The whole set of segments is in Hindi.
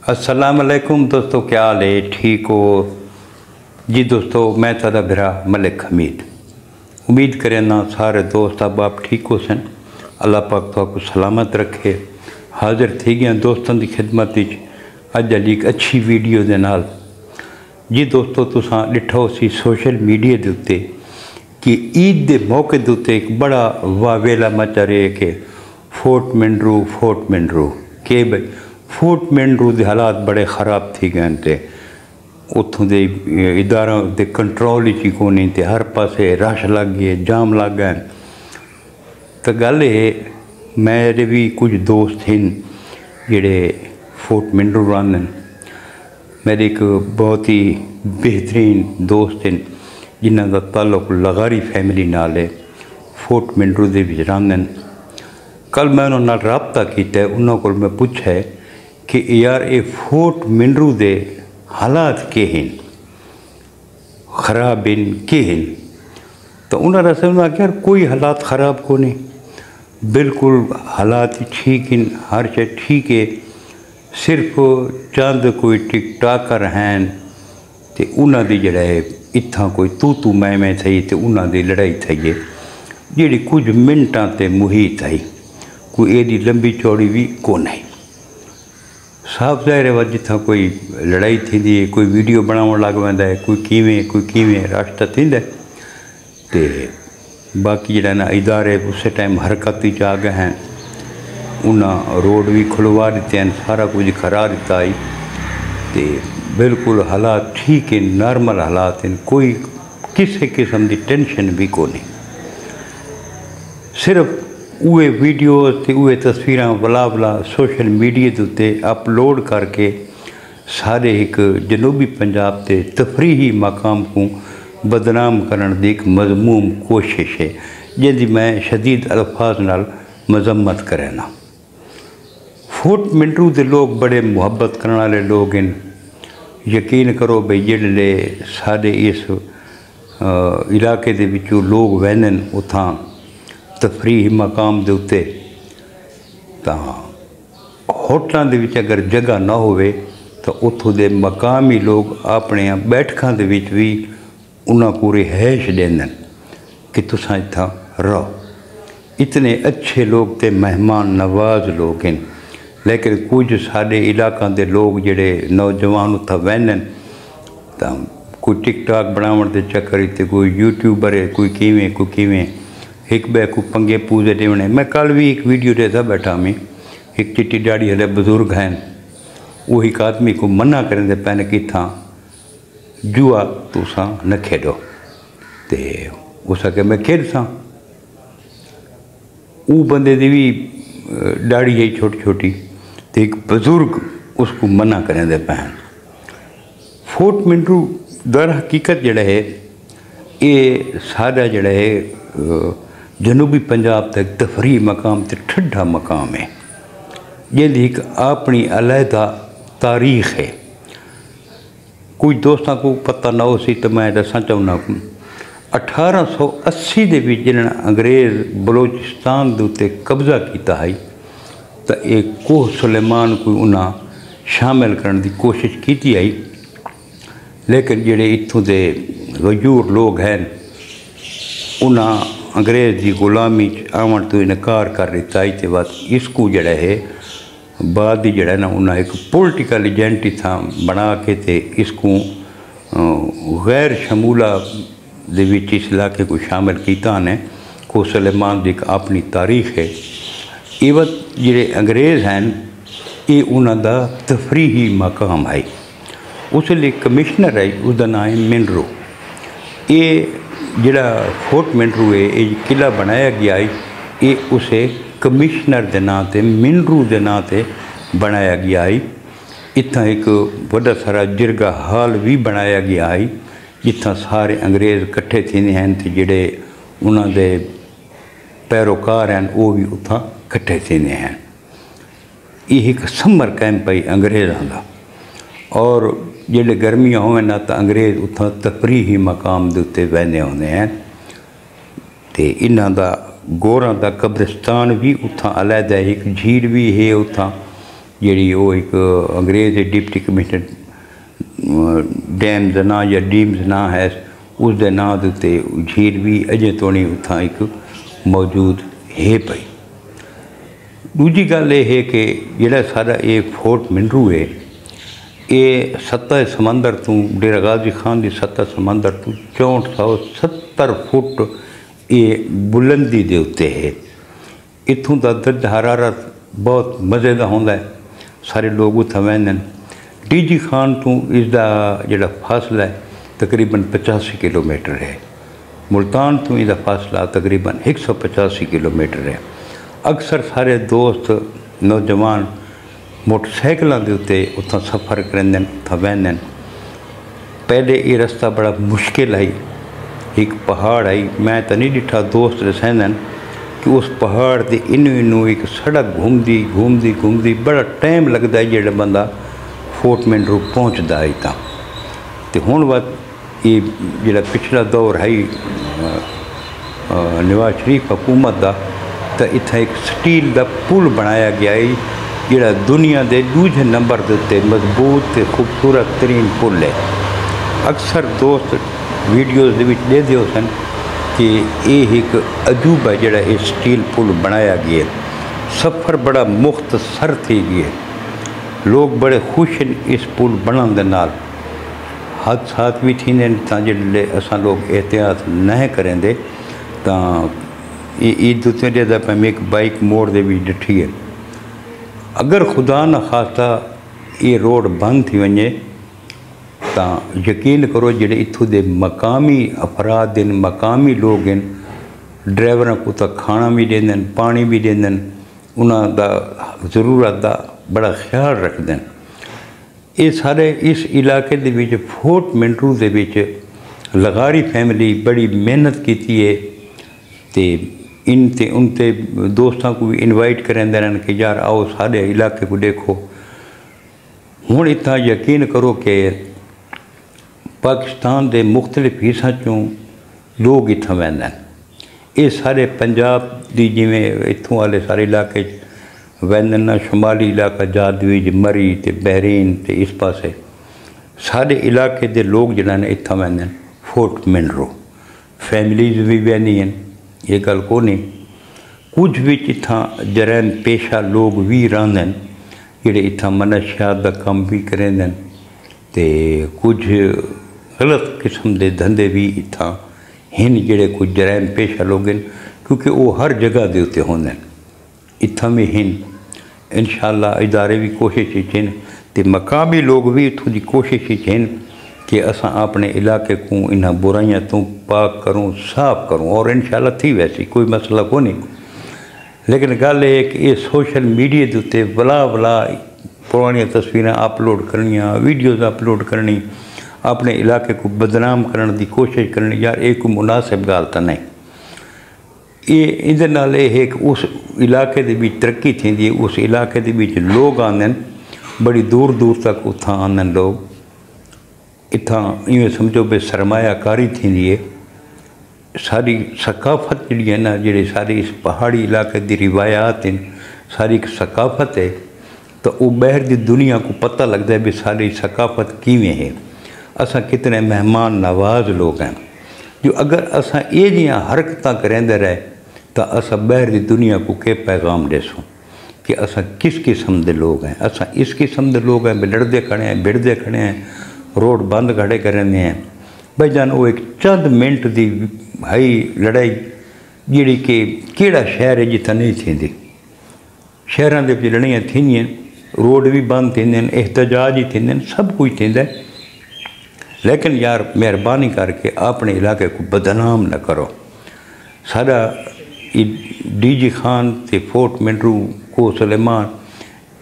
अस्सलाम वालेकुम दोस्तों, क्या हाल है? ठीक हो जी दोस्तों? मैं तादा बिरा मलिक हमीद उम्मीद करें ना सारे दोस्त अब आप ठीक हो सन। अल्लाह पाक तो सलामत रखे। हाजिर थी गया दोस्तों की खिदमत अज अली एक अच्छी वीडियो के नाल। जी दोस्तों, तुसां डिठो सी सोशल मीडिया के उत्ते कि ईद के मौके के उत्ते एक बड़ा वावेला मचा रहे कि फोर्ट मिनरू के भाई फोर्ट मिनरू के हालात बड़े ख़राब थी गए थे। उतों के इदारों के कंट्रोल ही कोनी ते हर पासे रश लग गए, जाम लग गए। तो गल ये मेरे भी कुछ दोस्त हैं जिहड़े फोर्ट मिनरू रहंदे। मेरे एक बहुत ही बेहतरीन दोस्त हैं जिन्हों का ताल्लुक लगारी फैमिली नाल है, फोर्ट मिनरू दे विच रहंदे। कल मैं उन्होंने नाल राबता किया, उन्होंने को मैं पूछा है कि यार ये फोर्ट मिनरू दे हालात के हैं, खराब हैं के हैं? तो उन्होंने समझा कि यार कोई हालात ख़राब को नहीं, बिल्कुल हालात ठीक हैं, हर शे ठीक है। सिर्फ चंद कोई टिकटाकर हैं तो उन्होंने जड़ा है इतना कोई तू मैं थी तो उन्होंने लड़ाई थी है जी कुछ मिनटां ते मुही थी, कोई एडी लंबी चौड़ी भी को नहीं। साफ ज़ाहिर है जिथा कोई लड़ाई थी, कोई वीडियो बनाने लग पैंदा है, कोई किवें रास्ता थींदा ते बाकी जड़ा ना इदारे उस टाइम हरकत आ गए हैं। उन्हें रोड भी खुलवा दिते हैं, सारा कुछ करा दिता है तो बिल्कुल हालात ठीक है, नॉर्मल हालात हैं, कोई किसी किस्म की टेंशन भी को नहीं। सिर्फ उहे वीडियो ते उहे तस्वीर वला सोशल मीडिया के उत्ते अपलोड करके सारे एक जनूबी पंजाब के तफरीही मकाम को बदनाम करने की एक मजमूम कोशिश है जिसकी मैं शदीद अल्फाज नाल मजम्मत करना। फोर्ट मिनरू के लोग बड़े मुहब्बत करने वाले लोग हैं। यकीन करो भाई जिहड़े सारे इस इलाके दे विचों लोग वहदन उथां तफरीही मकाम के उत्ते तां होटलों के विच अगर जगह ना होवे तो उत्थों के मकामी लोग अपने बैठकों के विच भी उन्हां को रिहाइश देंदन कि तुसां इत्थां रहो। इतने अच्छे लोग ते मेहमान नवाज लोग हैं। लेकिन कुछ साढ़े इलाकों के लोग जिहड़े नौजवान उत्थां वहदन तां कोई टिकटॉक बनावन के चक्कर ते कोई यूट्यूबर है, कोई किवें एक बे को पंगे पूजे देने। मैं कल भी एक वीडियो देखा बैठा मैं, एक चिट्टी दाढ़ी वाले बुजुर्ग हैं, वो एक आदमी को मना करें पैन कि था जुआ तुसा न खेडो तो उस आके मैं खेलसा। वो बंदे की भी दाढ़ी है छोटी छोटी तो एक बुजुर्ग उसको मना करें दे पैन। फोर्ट मिनरू दर हकीकत जड़ा है ये सारा जड़ा है जनूबी पंजाब तक तफरी मकाम तो ठंडा मकाम है जिसकी एक अपनी अलहदा तारीख है। कुछ दोस्तों को पता ना हो सी तो मैं दसा चाहना 1880 के जिन्हें अंग्रेज़ बलोचिस्तान के उत्ते कब्जा किया है तो एक कोह सुलेमान को उन्हें शामिल करने की कोशिश की आई। लेकिन जेडे इत्थों के गजूर लोग हैं उन्हें अंग्रेज़ की गुलामी आवन तो इनकार कर दिता है। तो बस इसको जड़ा है बाद ही जड़ा ना उन्हें एक पोलिटिकल एजेंट था बना के ते इसको गैर शमूला दे विच इस इलाके को शामिल किया ने। को सुलेमान की एक अपनी तारीख है। इवत जिहड़े अंग्रेज़ हैं ये उन्हों का तफरीही मकाम है। उस लिए कमिश्नर है उसका नाम है मिनरू। ये जिहड़ा फोर्ट मिनरू है ये किला बनाया गया है ये उसे कमिश्नर के नाम से मिनरू के नाम से बनाया गया है। इतना एक बड़ा सारा जिरगा हाल भी बनाया गया है जितना सारे अंग्रेज़ इकट्ठे थींदे हैं तो जिहड़े उन्होंने पैरोकार हैं वो भी उत्थां इकट्ठे थींदे हैं। ये एक समर कैंप है अंग्रेज़ों का। और जिहड़े गर्मियां होवे ना तो अंग्रेज़ उत्थां तफरीही मकाम के उत्ते बहने होंदे हैं तो इन्हां दा गोरां दा कब्रिस्तान भी उत्थां अलहदा है, एक झील भी है उत्थां जी वो एक अंग्रेज़ डिप्टी कमिश्नर डैम का ना या डीम्स ना है उसके नाँ के उत्ते झील भी अजे तोड़ी उत्थां एक मौजूद है पई। दूजी गल ये है कि जिहड़ा सारा ये फोर्ट मिनरू है ये सतह समंदर तो डेरा गाजी खान की सतह समंदर तो 6470 फुट ये बुलंदी के उत्ते है। इत्थों का दर्ज हरारत बहुत मज़े का होंदा है, सारे लोग उत्थे वहंदे हैं। डीजी खान तो इसका जिहड़ा फासला है तकरीबन 85 किलोमीटर है। मुल्तान तो इसका फासला तकरीबन 185 किलोमीटर है। अक्सर सारे दोस्त नौजवान मोटरसाइकिलों के उत्ते उत्थों सफ़र करेंदे उत्थों वहंदे। पहले ये रास्ता बड़ा मुश्किल आई, एक पहाड़ आई, मैं तो नहीं डिठा, दोस्त दसैंदे कि उस पहाड़ के इनू एक सड़क घूमती घूमती घूमती बड़ा टाइम लगता है जो बंदा फोर्ट मिनरू पहुँचता है। तो हुण बात ये जो पिछला दौर है नवाज शरीफ हुकूमत का, तो इत्थे एक स्टील का पुल बनाया गया है जोड़ा दुनिया के दूजे नंबर के उत्ते मजबूत ते खूबसूरत तरीन पुल है। अक्सर दोस्त वीडियोज़ दे दियो सन कि ये एक अजूबा जोड़ा ये स्टील पुल बनाया गया। सफ़र बड़ा मुख्तसर थी गया, लोग बड़े खुश हैं इस पुल बनने दे नाल। हादसात भी थींदे जिसले असां लोग एहतियात नहीं करेंदे तो ईद उत्ते मैं एक बाइक मोड़ दे भी डिठी है। अगर खुदा न खास्ता ये रोड बंद थी वने तो यकीन करो जेडे इत्थों दे मकामी अफराद हैं, मकामी लोग हैं, ड्राइवरों को तो खाना भी देंदे, पानी भी देंदे, उन्हां दा ज़रूरत का बड़ा ख्याल रखते हैं। ये सारे इस इलाके दे विच फोर्ट मिनरू दे विच लगारी फैमिली बड़ी मेहनत की है। तो इन ते उन ते दोस्तों को भी इनवाइट करेंदे रहन कि यार आओ सारे इलाके को देखो। हुण इतना यकीन करो कि पाकिस्तान के मुख्तलिफ हिस्सों चों लोग इत्थों वहंदे हैं। ये सारे पंजाब की जिमें इत्थों वाले सारे इलाके वहंदे ना, शुमाली इलाका जादवीज मरी ते बहरीन ते इस पासे सारे इलाके के लोग जिन्हें ने इत्थों वहंदे हैं फोर्ट मिनरू। फैमिलीज भी वहंदी हैं, ये गल को नहीं। कुछ भी इत्थां जरैन पेशा लोग भी रहंदे हैं जिहड़े इत्थां मनशियात का काम भी करेंदे हैं, ते कुछ गलत किस्म के धंधे भी इत्थां हैं जिहड़े कुछ जरैन पेशा लोग हैं, क्योंकि वो हर जगह के उत्ते होंदे हैं। इत्थां भी हैं इंशाअल्लाह इदारे भी कोशिश हैं ते मकामी लोग भी इत्थों की कोशिश हैं कि असां अपने इलाके को इन्हां बुराइयां तो पाक करूँ, साफ़ करूँ, और इंशाअल्लाह थी वैसी कोई मसला को नहीं। लेकिन गल ये कि ये सोशल मीडिया के उत्ते वला पुरानी तस्वीरें अपलोड करनियाँ, वीडियोज़ अपलोड करनी, अपने इलाके को बदनाम करने की कोशिश करनी, यार ये कोई मुनासिब गल तो नहीं। ये इहदे नाल ये है कि उस इलाके के बीच तरक्की थींदी है, उस इलाके के बीच लोग आंदे हैं, बड़ी दूर दूर तक उत्थां आंदे हैं लोग। इत्थां इवें समझो भी सरमायाकारी थींदी है। सारी सकाफत जी है ना, जी सारी इस पहाड़ी इलाके की रिवायात हैं, सारी एक सकाफत है, तो वो बाहर की दुनिया को पता लगता है भी सारी सकाफत किवें है। असां कितने मेहमान नवाज लोग हैं जो अगर असां ये जियां हरकतां करेंदे रहे तो असां बाहर की दुनिया को के पैगाम देसूँ कि असां किस किस्म के लोग हैं। असां इस किस्म के लोग हैं, लड़ते खड़े हैं, भिड़ते खड़े हैं, रोड बंद खड़े करेंदे हैं। भाई जान वो एक चंद मिनट की भाई लड़ाई जी कि केड़ा शहर है जितना नहीं थी। शहरों के लड़ाइयाँ थींदियां, रोड भी बंद थींदे, एहतजाज ही थींदे, सब कुछ थींदा। लेकिन यार मेहरबानी करके अपने इलाके को बदनाम न करो। सारा डीजी खान ते फोर्ट मिनरू को सुलेमान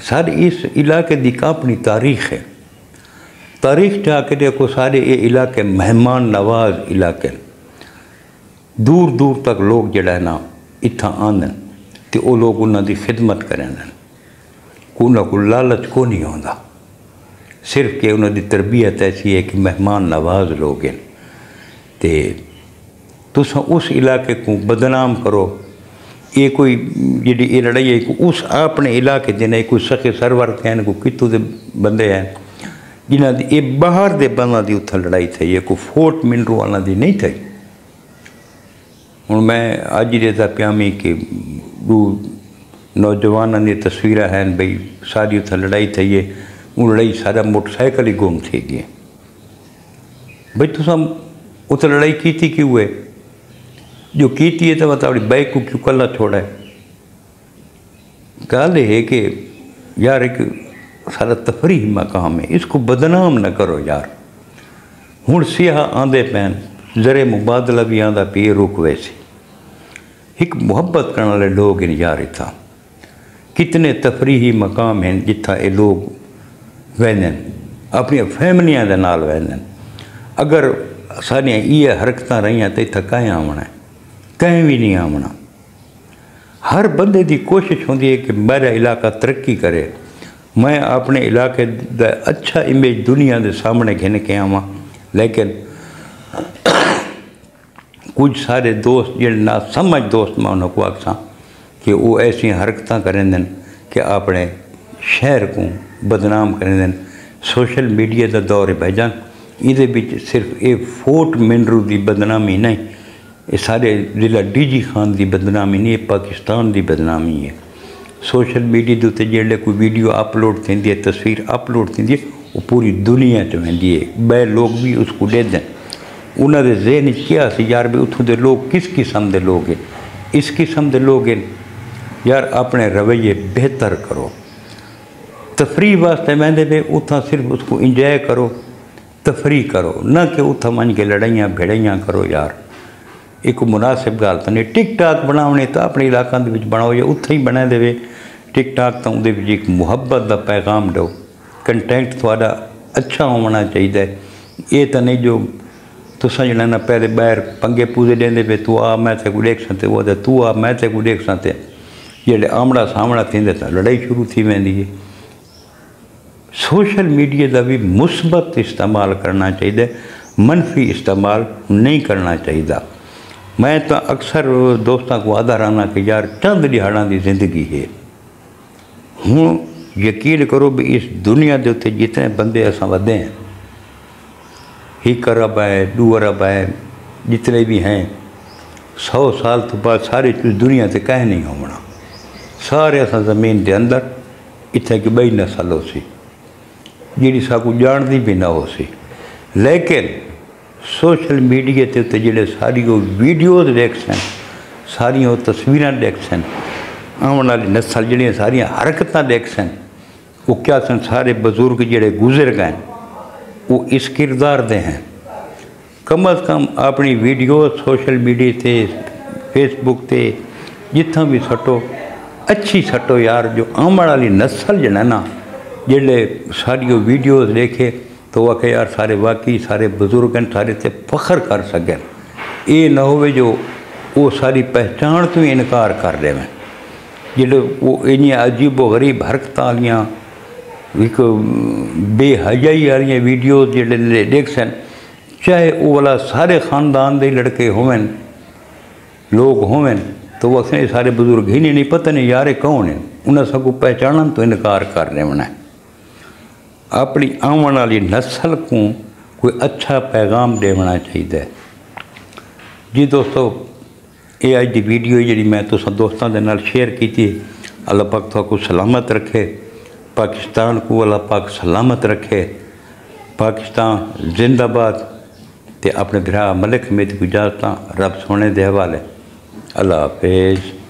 सारे इस इलाके की अपनी तारीख है। तारीख जाके देखो, सारे ये इलाके मेहमान नवाज इलाके, दूर दूर तक लोग जड़ा है ना इत्थां आंदे तो वो लोग उन्होंने खिदमत करेंदे, उन्होंने को लालच को नहीं आता, सिर्फ कि उन्होंने तरबियत ऐसी है कि मेहमान नवाज लोग हैं। तो तुस उस इलाके को बदनाम करो, ये कोई जी ये लड़ाई है उस अपने इलाके जिन्हें कोई सखे सरवर थे कोई कितों के बंदे हैं जिन्हों की ये बाहर के बंदा की उत्थे लड़ाई थी है कोई फोर्ट मिनरू वालों की नहीं थी। हूँ मैं अज देता प्यामी कि दो नौजवानों की तस्वीर हैं बई सारी उत्थे लड़ाई थी है वो लड़ाई सारा मोटरसाइकिल ही गुम थी गई बई तुसा उत्थे लड़ाई की थी क्यों है जो की है तो मतलब अपनी बाइक को क्यों कला छोड़ा है। गल है कि यार एक सारा तफरीह मकाम है इसको बदनाम न करो यार। हुण सियाह आंदे पैन जरे मुबादला भी आंदा पे रुक वैसे एक मुहब्बत करने वाले लोग इन यार इतना कितने तफरीही मकाम हैं जिथा ये लोग वहन अपनी फैमिलियां दे नाल वहन। अगर सारियां ये हरकत रही तो इतना कहीं आवना है कहीं भी नहीं आवना। हर बंदे की कोशिश होती है कि मेरा इलाका तरक्की करे मैं अपने इलाके का अच्छा इमेज दुनिया के सामने घिन के आवा। लेकिन कुछ सारे दोस्त जो ना समझ दोस्त मैं उन्होंने आखसा कि वो ऐसी हरकत करें कि अपने शहर को बदनाम करें। सोशल मीडिया का दौर है भाईजान ये सिर्फ ये फोर्ट मिनरू की बदनामी नहीं ये सारे जिला डीजी खान की बदनामी नहीं ये पाकिस्तान की बदनामी है। सोशल मीडिया के उत्ते जेल्लै कोई वीडियो अपलोड थी है तस्वीर अपलोड थी है वो पूरी दुनिया च वही है बे लोग भी उसको डेदन उन्होंने जहन क्या यार भी उतों के लोग किस किस्म के लोग हैं इस किस्म के लोग हैं यार अपने रवैये बेहतर करो। तफरी वास्ते वहदे पे उतना सिर्फ उसको इंजॉय करो तफरी करो ना कि उतना मन के लड़ाइयाँ भिड़ाइयाँ करो। यार एक मुनासिब गल तो नहीं टिक टाक बनाने तो अपने इलाकों के बनाओ या उत्थे ही बना दे टिक टाक तो उहदे एक मुहब्बत का पैगाम दो कंटेंट थोड़ा अच्छा होना चाहिए। ये तो नहीं जो तुसा जना ना पहले बाहर पंगे पूजे देंदे पे तू आ मैं तेको देख सकते वो तू आ मैं तेको देख सकते जे आमड़ा सामड़ा थींदे तो लड़ाई शुरू थी वेंदी है। सोशल मीडिया का भी मुस्बत इस्तेमाल करना चाहिए मनफी इस्तेमाल नहीं करना चाहिए। मैं तो अक्सर दोस्तों को आदा रहना कि यार चंद दिहाड़ा की जिंदगी है। हूँ यकीन करो भी इस दुनिया के उत्ते जितने बंदे अस वधे हैं एक अरब है 2 अरब है जितने भी हैं 100 साल तो बाद सारे दुनिया से कहीं नहीं होना सारे अस ज़मीन के अंदर इतने की बई नस्ल हो सी जी साकू जानती भी ना हो सी। लेकिन सोशल मीडिया के उत्ते जिहड़े सारी वो वीडियोज देख सन सारिया वो तस्वीर देख सन आने वाली नस्ल जिहड़ियां सारिया हरकत देख सन वो क्या सन सारे बजुर्ग जिहड़े गुजर गए वो इस किरदार दे हैं। कम अज़ कम अपनी वीडियो सोशल मीडिया से फेसबुक से जितना भी सटो अच्छी सटो यार जो आने वाली नस्ल जना ना जिहड़े सारी वो वीडियोज देखे तो वह यार सारे वाकई सारे बुजुर्ग सारे ते फख्र कर सकें। ये ना हो जो वो सारी पहचान तो ही इनकार कर रहे हैं जो वो इन अजीबो गरीब हरकत वालियाँ एक बेहजाई वाली वीडियो जो देख सन चाहे वो वाला सारे खानदान के लड़के होवन लोग होवन तो वो असें सारे बुजुर्ग ही नहीं पता नहीं यार कौन है उन्हें सबको पहचान तो इनकार कर रहे हैं। अपनी आने वाली नस्ल को कोई अच्छा पैगाम देना चाहिए। जी दोस्तों ये अज की वीडियो जी मैं तुसा दोस्तों के नाल शेयर की अल्लाह पाक तुहानू सलामत रखे पाकिस्तान को अल्लाह पाक सलामत रखे पाकिस्तान जिंदाबाद। ते अपने भरा मलिक हमीद को इजाजत रब सोने दे हवाले अल्लाह हाफिज़।